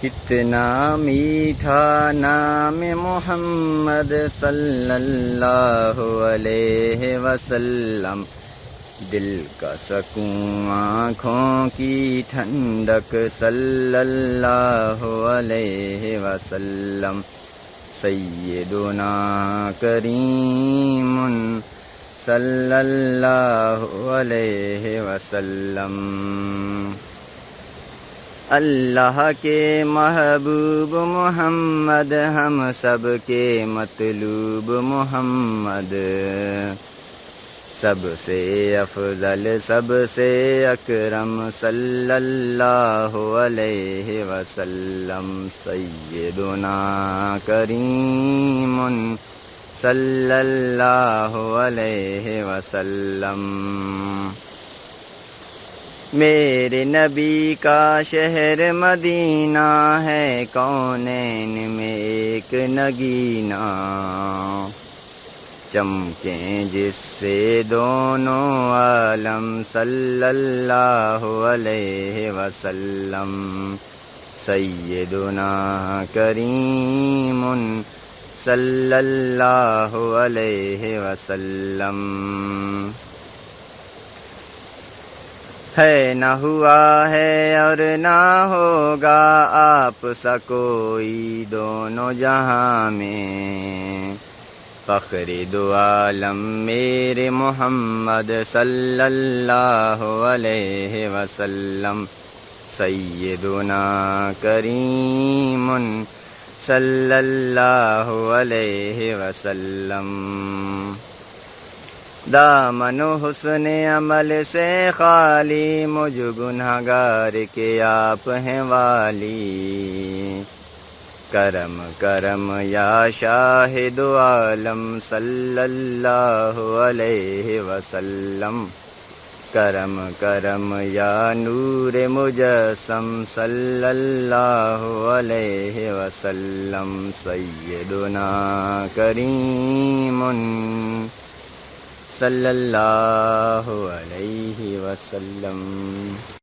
کتنا میٹھا نام محمد صلی اللہ علیہ وسلم، دل کا سکون آنکھوں کی ٹھنڈک صلی اللہ علیہ وسلم، سیدنا کریم صلی اللہ علیہ وسلم۔ اللہ کے محبوب محمد، ہم سب کے مطلوب محمد، سب سے افضل سب سے اکرم صلی اللہ علیہ وسلم، سیدنا کریم صلی اللہ علیہ وسلم۔ میرے نبی کا شہر مدینہ ہے، کونین میں ایک نگینہ، چمکیں جس سے دونوں عالم صلی اللہ علیہ وسلم، سیدنا کریم صلی اللہ علیہ وسلم۔ ہے نہ ہوا ہے اور نہ ہوگا آپ سا کوئی دونوں جہاں میں، فخر دو عالم میرے محمد صلی اللہ علیہ وسلم، سیدنا کریم صلی اللہ علیہ وسلم۔ دامن و حسن عمل سے خالی، مجھ گنہگار کے آپ ہیں والی، کرم کرم یا شاہد عالم صلی اللہ علیہ وسلم، کرم کرم یا نور مجسم صلی اللہ علیہ وسلم، سیدنا کریم صلی اللہ علیہ وسلم۔